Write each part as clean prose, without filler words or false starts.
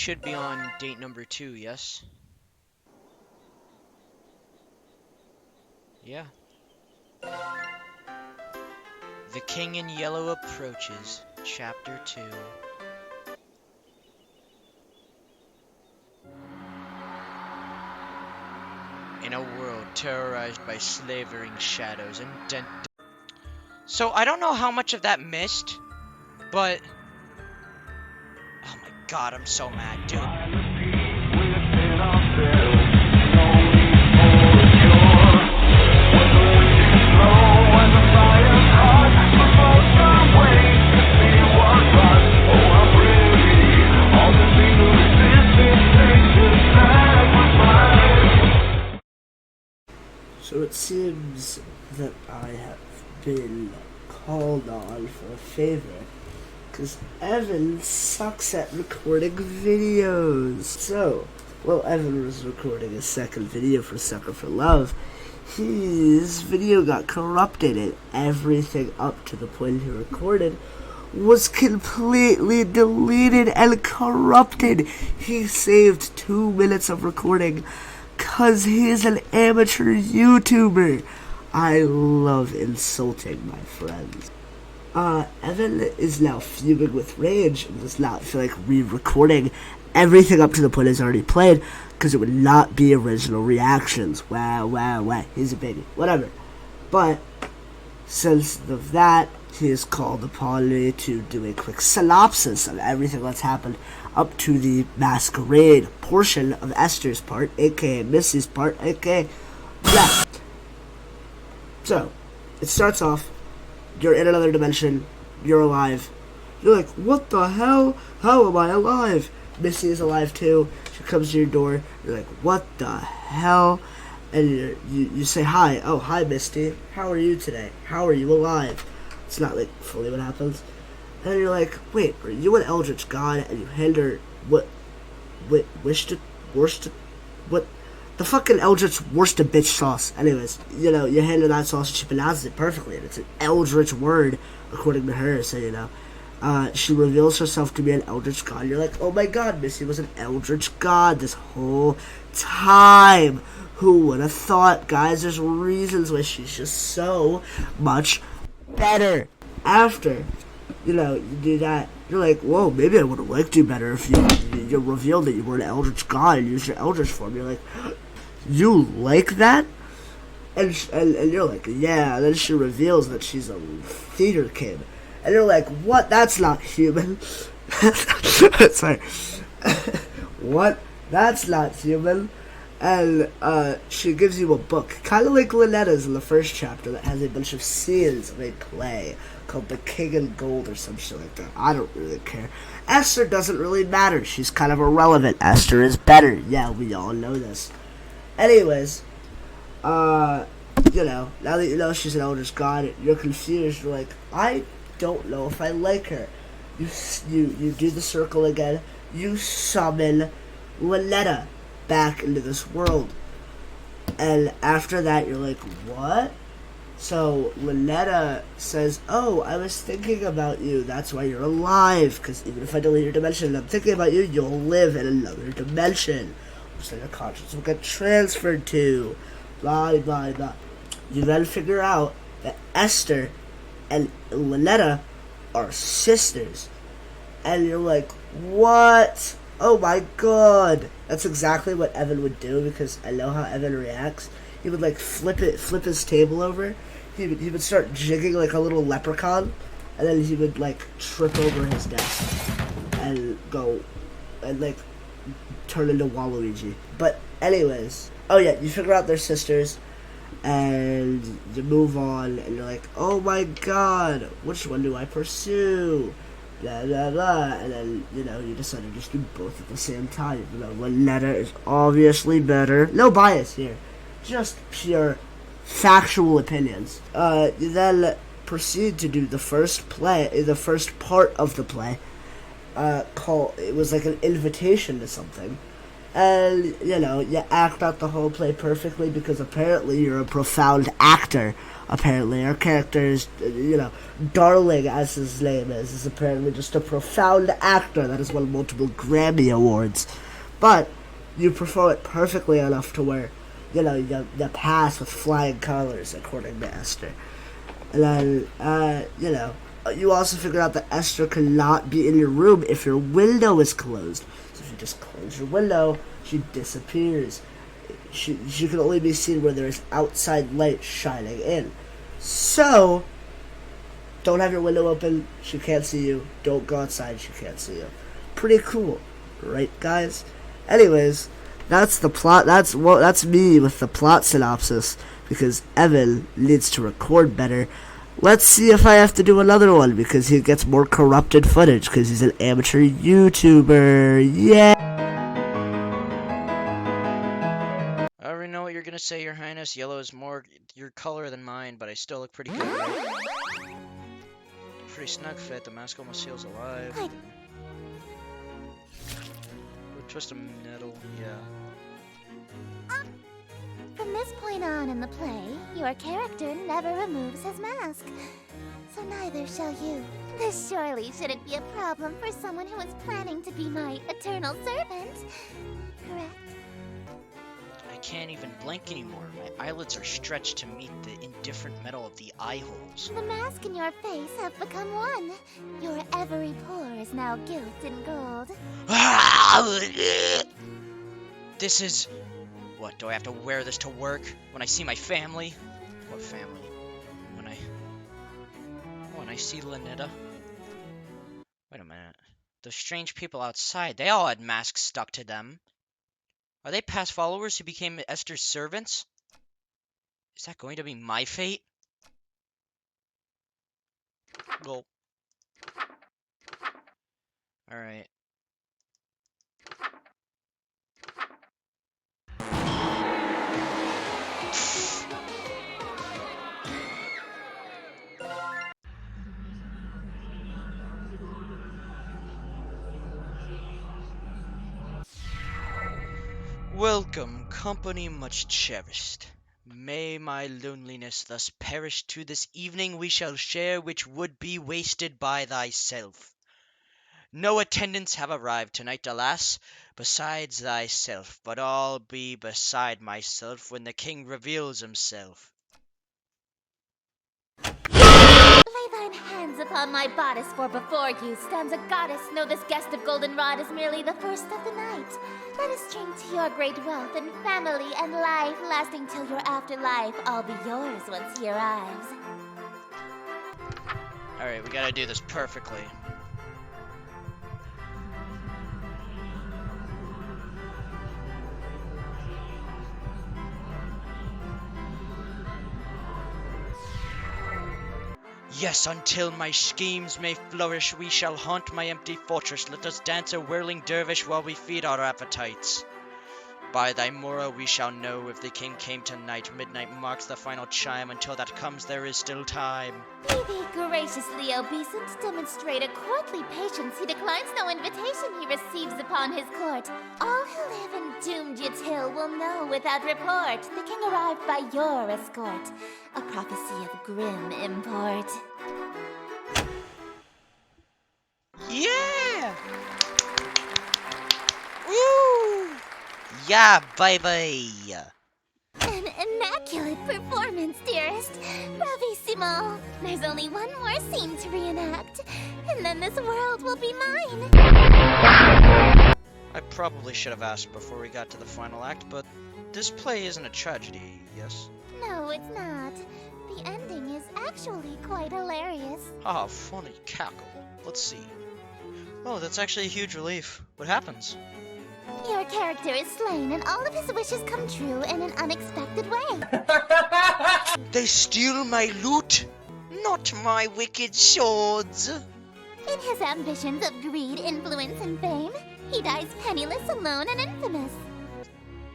should be on date number 2, yes? Yeah. The King in Yellow approaches, Chapter 2. In a world terrorized by slavering shadows and So I don't know how much of that missed, but oh my god, I'm so mad, dude. So it seems that I have been called on for a favor, because Evan sucks at recording videos. So, while Evan was recording his second video for Sucker for Love, his video got corrupted and everything up to the point he recorded was completely deleted and corrupted. He saved 2 minutes of recording because he's an amateur YouTuber. I love insulting my friends. Evan is now fuming with rage and does not feel like re-recording everything up to the point he's already played, because it would not be original reactions. Wow, he's a baby. Whatever. But, since of that, he is called upon me to do a quick synopsis of everything that's happened up to the masquerade portion of Esther's part, aka Missy's part, aka yeah. So, it starts off, you're in another dimension, you're alive. You're like, what the hell? How am I alive? Missy is alive too. She comes to your door. You're like, what the hell? And you say hi. Oh, hi, Misty. How are you today? How are you alive? It's not like fully what happens. And you're like, wait, are you an eldritch god? And you hand her what the fucking eldritch worsted bitch sauce. Anyways, you hand her that sauce and she pronounces it perfectly, and it's an eldritch word according to her. So she reveals herself to be an eldritch god. You're like, oh my god, Missy was an eldritch god this whole time. Who would have thought, guys? There's reasons why she's just so much better. After you do that, you're like, whoa, maybe I would have liked you better if you revealed that you were an eldritch god and used your eldritch form. You're like, you like that? And you're like, yeah. And then she reveals that she's a theater kid. And you're like, what? That's not human. Sorry. What? That's not human. And she gives you a book, kind of like Lynetta's in the first chapter, that has a bunch of scenes of a play called The King in Gold or some shit like that. I don't really care. Esther doesn't really matter. She's kind of irrelevant. Esther is better. Yeah, we all know this. Anyways, now that you know she's an eldritch god, you're confused. You're like, I don't know if I like her. You do the circle again. You summon Lynetta back into this world. And after that, you're like, what? So Lynetta says, oh, I was thinking about you. That's why you're alive. Because even if I delete your dimension and I'm thinking about you, you'll live in another dimension, which then your conscience will get transferred to. Blah, blah, blah. You then figure out that Esther and Lynetta are sisters. And you're like, what? Oh my god. That's exactly what Evan would do, because I know how Evan reacts. He would like flip his table over. He would start jigging like a little leprechaun, and then he would like trip over his desk and go and like turn into Waluigi. But anyways, oh yeah, you figure out they're sisters and you move on, and you're like, oh my god, which one do I pursue? Blah blah blah. And then you decide to just do both at the same time. Lynetta is obviously better. No bias here, just pure factual opinions. You then proceed to do the first part of the play. It was like an invitation to something, and you act out the whole play perfectly, because apparently you're a profound actor, apparently. Our character is, Darling, as his name is apparently just a profound actor that has won multiple Grammy Awards. But you perform it perfectly enough to where, you pass with flying colors, according to Esther. And then, you also figure out that Esther cannot be in your room if your window is closed. So if you just close your window, she disappears. She can only be seen where there is outside light shining in. So, don't have your window open, she can't see you. Don't go outside, she can't see you. Pretty cool, right, guys? Anyways, that's the plot. That's me with the plot synopsis, because Evan needs to record better. Let's see if I have to do another one, because he gets more corrupted footage, because he's an amateur YouTuber. Yeah! I already know what you're gonna say, Your Highness. Yellow is more your color than mine, but I still look pretty good, right? Pretty snug fit. The mask almost feels alive. Twist of metal, yeah. From this point on in the play, your character never removes his mask. So neither shall you. This surely shouldn't be a problem for someone who is planning to be my eternal servant. Correct? I can't even blink anymore. My eyelids are stretched to meet the indifferent metal of the eye holes. The mask and your face have become one. Your every pore is now gilt in gold. This is... What, do I have to wear this to work? When I see my family? What family? When I see Lynetta? Wait a minute. Those strange people outside, they all had masks stuck to them. Are they past followers who became Esther's servants? Is that going to be my fate? Well... Alright. Welcome, company much cherished. May my loneliness thus perish to this evening we shall share, which would be wasted by thyself. No attendants have arrived tonight, alas, besides thyself, but I'll be beside myself when the king reveals himself. Lay thine hands upon my bodice, for before you stands a goddess. Know this guest of goldenrod is merely the first of the night. Let us drink to your great wealth and family and life, lasting till your afterlife. I'll be yours once he arrives. Alright, we gotta do this perfectly. Yes, until my schemes may flourish, we shall haunt my empty fortress. Let us dance a whirling dervish while we feed our appetites. By thy morrow we shall know if the king came tonight. Midnight marks the final chime. Until that comes, there is still time. Be thee graciously obeisant, demonstrate a courtly patience. He declines no invitation he receives upon his court. All who live in doomed Yatil will know without report. The king arrived by your escort, a prophecy of grim import. Yeah! Woo! Yeah, baby! An immaculate performance, dearest. Bravissimo. There's only one more scene to reenact, and then this world will be mine. I probably should have asked before we got to the final act, but this play isn't a tragedy, yes? No, it's not. The ending is actually quite hilarious. Ah, funny cackle. Let's see. Oh, that's actually a huge relief. What happens? Your character is slain, and all of his wishes come true in an unexpected way. They steal my loot, not my wicked swords. In his ambitions of greed, influence, and fame, he dies penniless, alone, and infamous.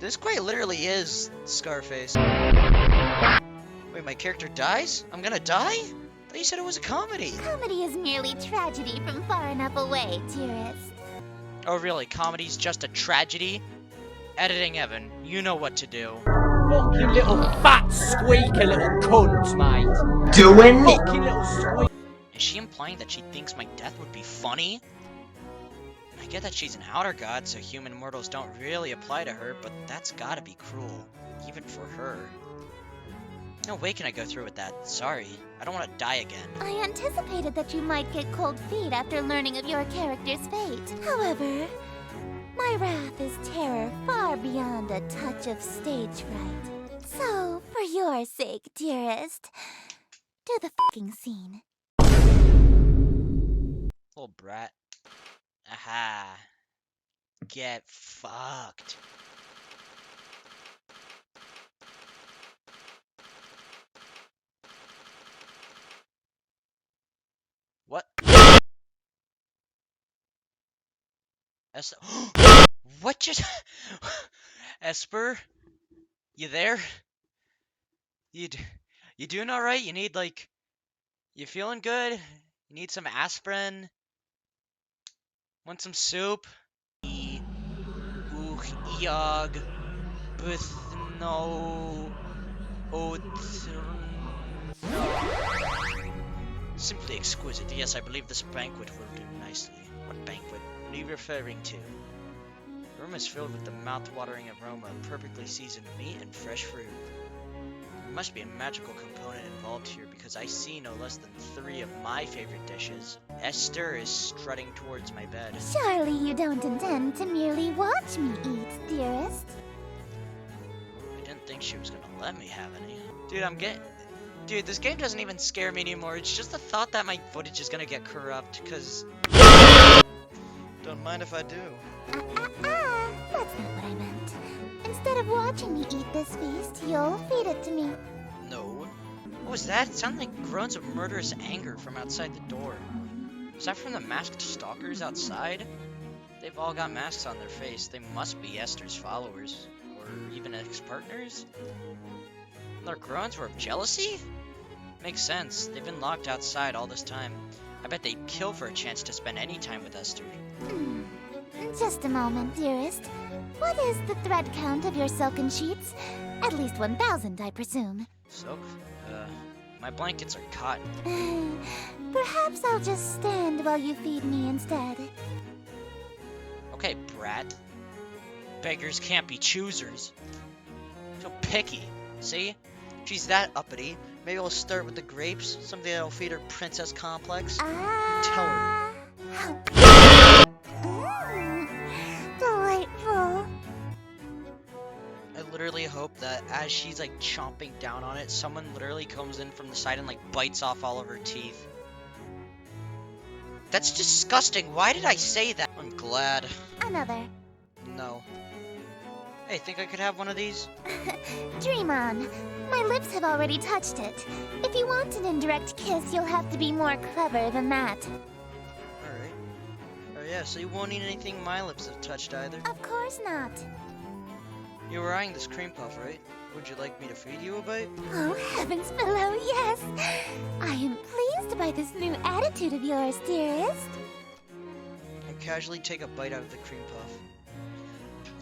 This quite literally is Scarface. Wait, my character dies? I'm gonna die? I thought you said it was a comedy. Comedy is merely tragedy from far enough away, dearest. Oh really, comedy's just a tragedy? Editing Evan, you know what to do. Fucking little fat squeaker little cunt, mate. Doing it. Fucking little squeak. Is she implying that she thinks my death would be funny? I get that she's an outer god, so human mortals don't really apply to her, but that's gotta be cruel. Even for her. No way can I go through with that. Sorry. I don't want to die again. I anticipated that you might get cold feet after learning of your character's fate. However, my wrath is terror far beyond a touch of stage fright. So, for your sake, dearest, do the fucking scene. Little brat. Aha. Get fucked. What? What just... Esper? You there? You doing alright? You need, like... You feeling good? You need some aspirin? Want some soup? Iog. No. Simply exquisite. Yes, I believe this banquet will do nicely. What banquet? What are you referring to? The room is filled with the mouth-watering aroma of perfectly seasoned meat and fresh fruit. There must be a magical component involved here because I see no less than 3 of my favorite dishes. Estir is strutting towards my bed. Surely you don't intend to merely watch me eat, dearest. I didn't think she was gonna let me have any. Dude, this game doesn't even scare me anymore. It's just the thought that my footage is gonna get corrupt, cause... Don't mind if I do. That's not what I meant. Instead of watching me eat this feast, you'll feed it to me. No. What was that? It sounded like groans of murderous anger from outside the door. Is that from the masked stalkers outside? They've all got masks on their face. They must be Esther's followers. Or even ex-partners? Their groans were of jealousy? Makes sense. They've been locked outside all this time. I bet they'd kill for a chance to spend any time with Esther. Just a moment, dearest. What is the thread count of your silken sheets? At least 1,000, I presume. Silk? My blankets are cotton. Perhaps I'll just stand while you feed me instead. Okay, brat. Beggars can't be choosers. So picky. See? She's that uppity. Maybe I'll start with the grapes, something that'll feed her princess complex. Tell her. Delightful. I literally hope that as she's like chomping down on it, someone literally comes in from the side and like bites off all of her teeth. That's disgusting. Why did I say that? I'm glad. Another. No. Hey, think I could have one of these? Dream on. My lips have already touched it. If you want an indirect kiss, you'll have to be more clever than that. Alright. Oh yeah, so you won't eat anything my lips have touched either? Of course not. You were eyeing this cream puff, right? Would you like me to feed you a bite? Oh, heavens below, yes! I am pleased by this new attitude of yours, dearest. I casually take a bite out of the cream puff.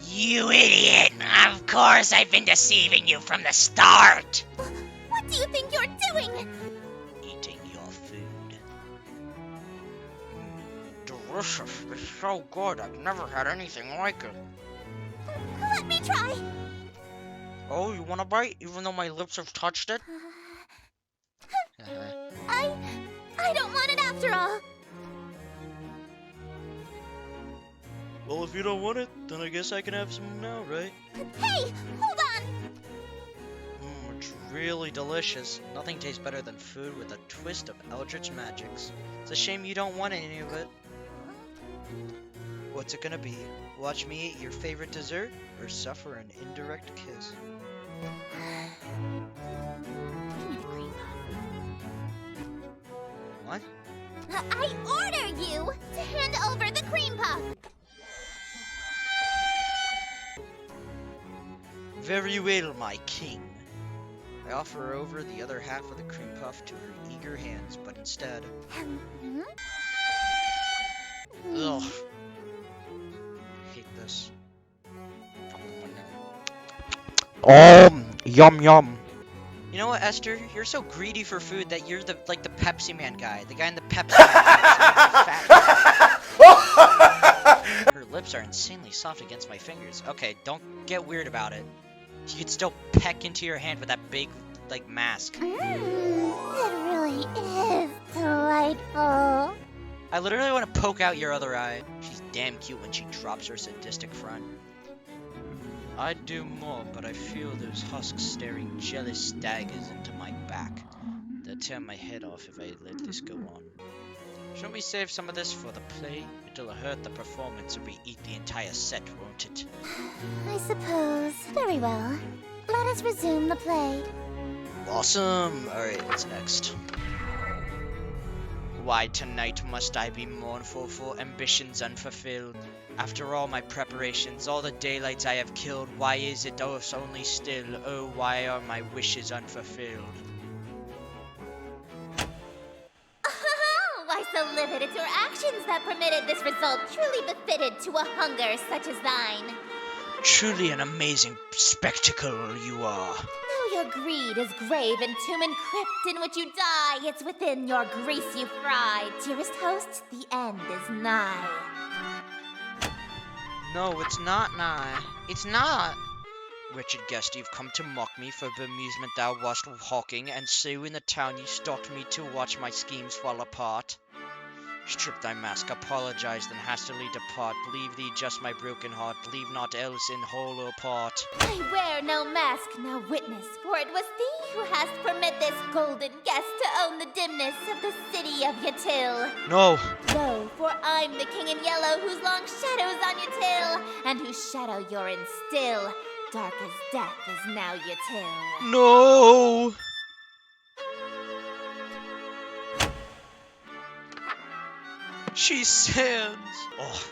You idiot! Of course I've been deceiving you from the start! What do you think you're doing? Eating your food. Delicious. It's so good. I've never had anything like it. Let me try. Oh, you want a bite? Even though my lips have touched it? I don't want it after all. Well, if you don't want it, then I guess I can have some now, right? Hey, hold on. It's really delicious. Nothing tastes better than food with a twist of eldritch magics. It's a shame you don't want any of it. What's it gonna be? Watch me eat your favorite dessert, or suffer an indirect kiss? Give me the cream puff. What? I order you to hand over the cream puff. Very well, my king. I offer her over the other half of the cream puff to her eager hands, but instead... Ugh. I hate this. Yum yum. You know what, Esther? You're so greedy for food that you're the Pepsi Man guy, the guy in the Pepsi Man fat. Her lips are insanely soft against my fingers. Okay, don't get weird about it. You could still peck into your hand with that big, mask. It really is delightful. I literally want to poke out your other eye. She's damn cute when she drops her sadistic front. I'd do more, but I feel those husks staring jealous daggers into my back. They'll tear my head off if I let this go on. Shouldn't we save some of this for the play? It'll hurt the performance if we eat the entire set, won't it? I suppose. Very well. Let us resume the play. Awesome! Alright, what's next? Why tonight must I be mournful for ambitions unfulfilled? After all my preparations, all the daylights I have killed, why is it only still? Oh, why are my wishes unfulfilled? Why so livid? It's your actions that permitted this result, truly befitted to a hunger such as thine. Truly an amazing spectacle you are. Though your greed is grave and tomb and crypt in which you die, it's within your grease you fry. Dearest host, the end is nigh. No, it's not nigh. It's not. Wretched guest, you've come to mock me for bemusement thou wast hawking, and so in the town you stalked me to watch my schemes fall apart. Strip thy mask, apologize, then hastily depart. Leave thee just my broken heart, leave naught else in whole or part. I wear no mask, now witness, for it was thee who hast permit this golden guest to own the dimness of the city of Yatil. No! Lo, for I'm the king in yellow whose long shadow's on Yatil, and whose shadow you're in still. Dark as death is now Yatil. No! She stands! Oh,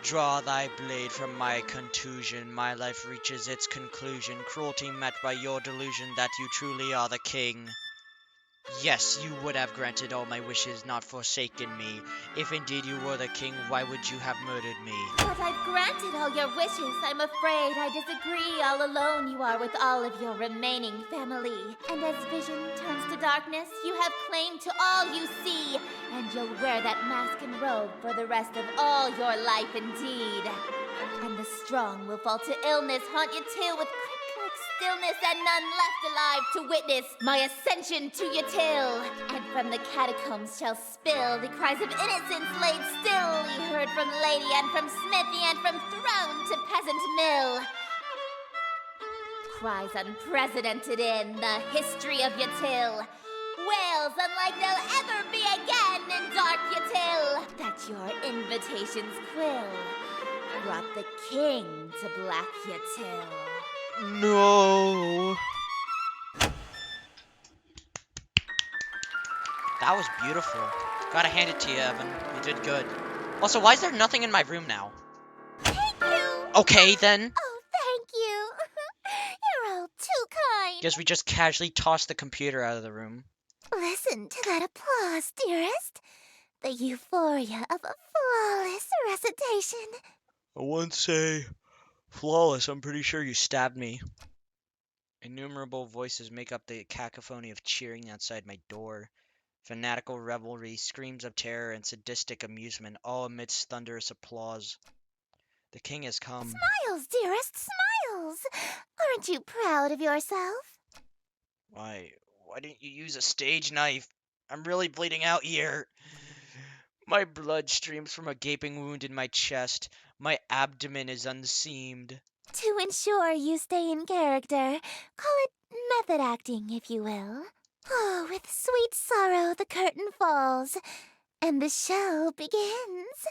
draw thy blade from my contusion. My life reaches its conclusion. Cruelty met by your delusion that you truly are the king. Yes, you would have granted all my wishes, not forsaken me. If indeed you were the king, why would you have murdered me? But I've granted all your wishes. I'm afraid I disagree. All alone you are with all of your remaining family. And as vision turns to darkness, you have claim to all you see. And you'll wear that mask and robe for the rest of all your life indeed. And the strong will fall to illness, haunt you too with crypt-like stillness, and none left alive to witness my ascension to Yatil. And from the catacombs shall spill the cries of innocence laid still, ye heard from lady and from smithy and from throne to peasant mill. Cries unprecedented in the history of Yatil. Wails unlike they'll ever be again in dark Yatil. That your invitations quill brought the king to Black Yatil. No! That was beautiful. Gotta hand it to you, Evan. You did good. Also, why is there nothing in my room now? Thank you! Okay, then. Oh, thank you! You're all too kind! Guess we just casually tossed the computer out of the room. Listen to that applause, dearest. The euphoria of a flawless recitation. I wouldn't say flawless. I'm pretty sure you stabbed me. Innumerable voices make up the cacophony of cheering outside my door. Fanatical revelry, screams of terror, and sadistic amusement, all amidst thunderous applause. The king has come. Smiles, dearest, smiles! Aren't you proud of yourself? Why didn't you use a stage knife? I'm really bleeding out here. My blood streams from a gaping wound in my chest. My abdomen is unseamed. To ensure you stay in character, call it method acting, if you will. Oh, with sweet sorrow the curtain falls, and the show begins.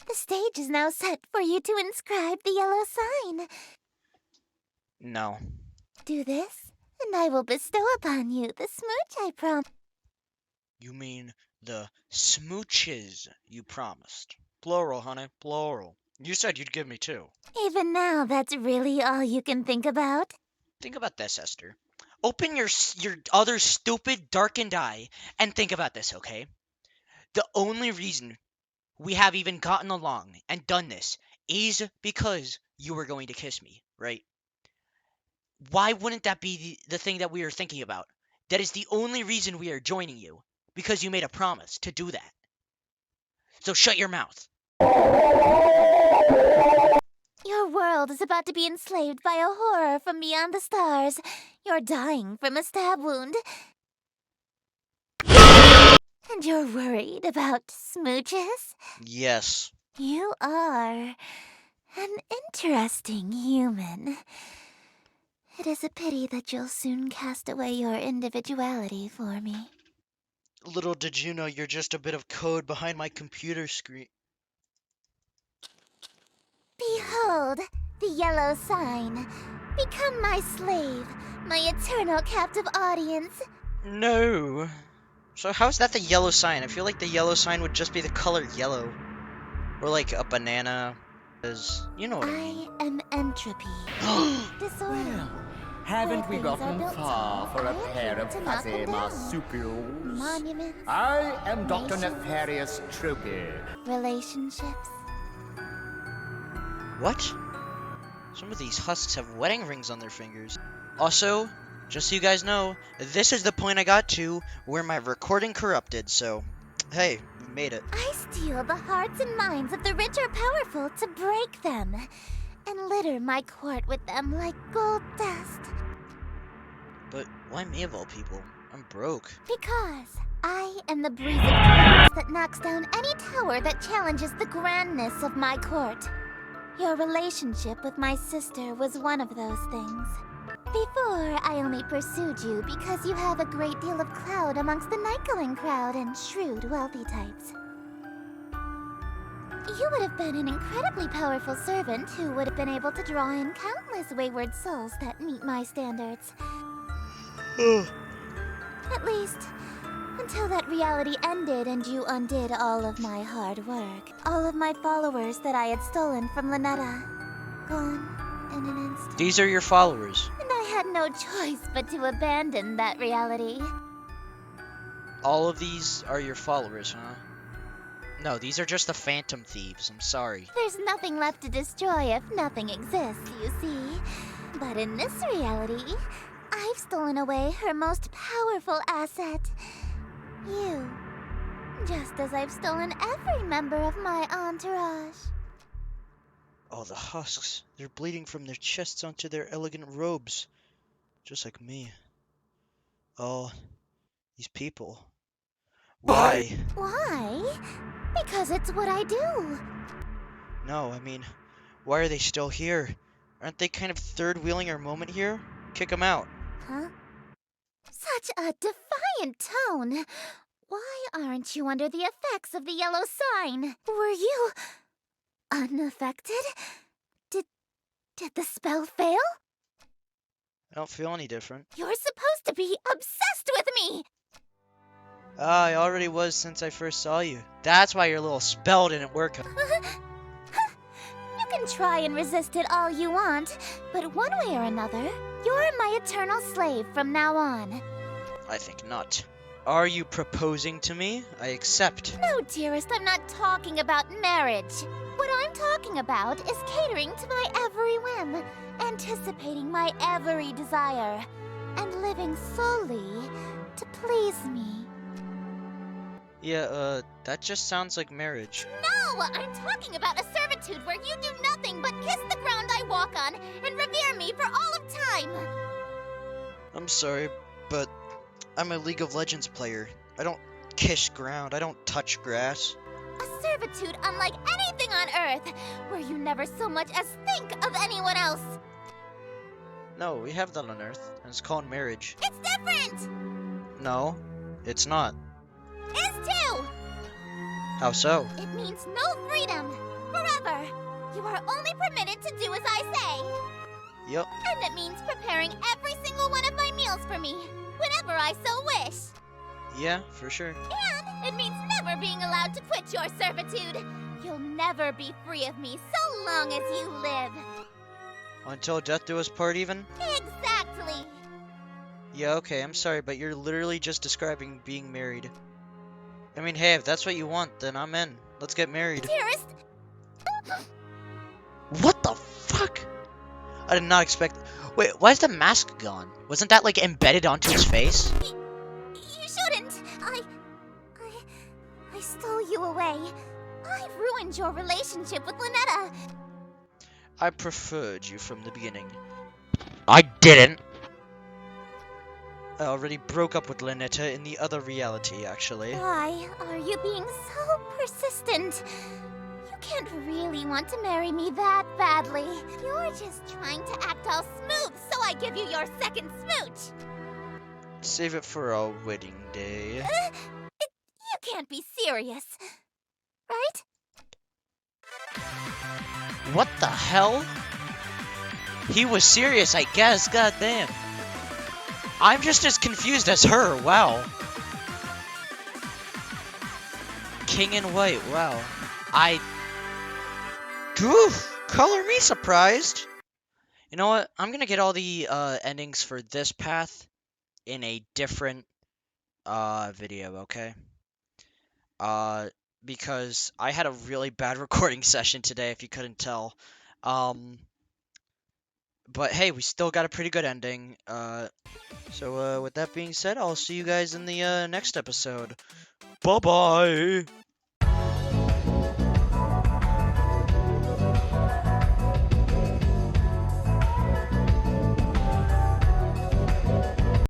The stage is now set for you to inscribe the yellow sign. No. Do this, and I will bestow upon you the smooch I promised. You mean the smooches you promised. Plural, honey, plural. You said you'd give me two. Even now, that's really all you can think about? Think about this, Esther. Open your other stupid, darkened eye and think about this, okay? The only reason we have even gotten along and done this is because you were going to kiss me, right? Why wouldn't that be the thing that we are thinking about? That is the only reason we are joining you. Because you made a promise to do that. So shut your mouth. Your world is about to be enslaved by a horror from beyond the stars. You're dying from a stab wound. And you're worried about smooches? Yes. You are an interesting human. It is a pity that you'll soon cast away your individuality for me. Little did you know you're just a bit of code behind my computer screen. Behold, the yellow sign. Become my slave, my eternal captive audience. No. So how's that the yellow sign? I feel like the yellow sign would just be the color yellow. Or like a banana. You know what I mean. I am entropy. Disorder. Haven't we Where things are gotten built far to, for a I pair of to knock fuzzy them down. marsupials? Monuments, I am Dr. nations, Nefarious Troopy. relationships. What? Some of these husks have wedding rings on their fingers. Also, just so you guys know, this is the point I got to where my recording corrupted, so hey, we made it. I steal the hearts and minds of the rich or powerful to break them, and litter my court with them like gold dust. But why me of all people? I'm broke. Because I am the breeze of chaos that knocks down any tower that challenges the grandness of my court. Your relationship with my sister was one of those things. Before, I only pursued you because you have a great deal of clout amongst the night-going crowd and shrewd, wealthy types. You would have been an incredibly powerful servant who would have been able to draw in countless wayward souls that meet my standards. At least, until that reality ended and you undid all of my hard work. All of my followers that I had stolen from Lynetta. Gone in an instant. These are your followers. And I had no choice but to abandon that reality. All of these are your followers, huh? No, these are just the phantom thieves. I'm sorry. There's nothing left to destroy if nothing exists, you see. But in this reality, I've stolen away her most powerful asset. You. Just as I've stolen every member of my entourage. Oh, the husks. They're bleeding from their chests onto their elegant robes. Just like me. Oh, these people. Why? Why? Because it's what I do. No, I mean, why are they still here? Aren't they kind of third-wheeling our moment here? Kick them out. Huh? Such a defiant tone. Why aren't you under the effects of the yellow sign? Were you unaffected? Did the spell fail? I don't feel any different. You're supposed to be obsessed with me! Ah, I already was since I first saw you. That's why your little spell didn't work. You can try and resist it all you want, but one way or another, you're my eternal slave from now on. I think not. Are you proposing to me? I accept. No, dearest, I'm not talking about marriage. What I'm talking about is catering to my every whim, anticipating my every desire, and living solely to please me. Yeah, that just sounds like marriage. No, I'm talking about a servitude where you do nothing but kiss the ground I walk on and revere me for all of time. I'm sorry, but I'm a League of Legends player. I don't kiss ground. I don't touch grass. A servitude unlike anything on Earth, where you never so much as think of anyone else. No, we have that on Earth, and it's called marriage. It's different! No, it's not. Is too! How so? It means no freedom, forever. You are only permitted to do as I say. Yep. And it means preparing every single one of my meals for me, whenever I so wish. Yeah, for sure. And it means never being allowed to quit your servitude. You'll never be free of me so long as you live. Until death do us part even? Exactly. Yeah, okay, I'm sorry, but you're literally just describing being married. I mean, hey, if that's what you want, then I'm in. Let's get married. Dearest, What the fuck? I did not expect. Wait, why is the mask gone? Wasn't that like embedded onto his face? You shouldn't. I stole you away. I ruined your relationship with Lynetta. I preferred you from the beginning. I didn't. I already broke up with Lynetta in the other reality, actually. Why are you being so persistent? You can't really want to marry me that badly. You're just trying to act all smooth so I give you your second smooch. Save it for our wedding day. You can't be serious, right? What the hell? He was serious, I guess. God damn. I'm just as confused as her. Wow. King and white. Wow. Color me surprised. You know what? I'm gonna get all the endings for this path in a different video, okay? Because I had a really bad recording session today, if you couldn't tell. But hey, we still got a pretty good ending. So with that being said, I'll see you guys in the next episode. Bye-bye!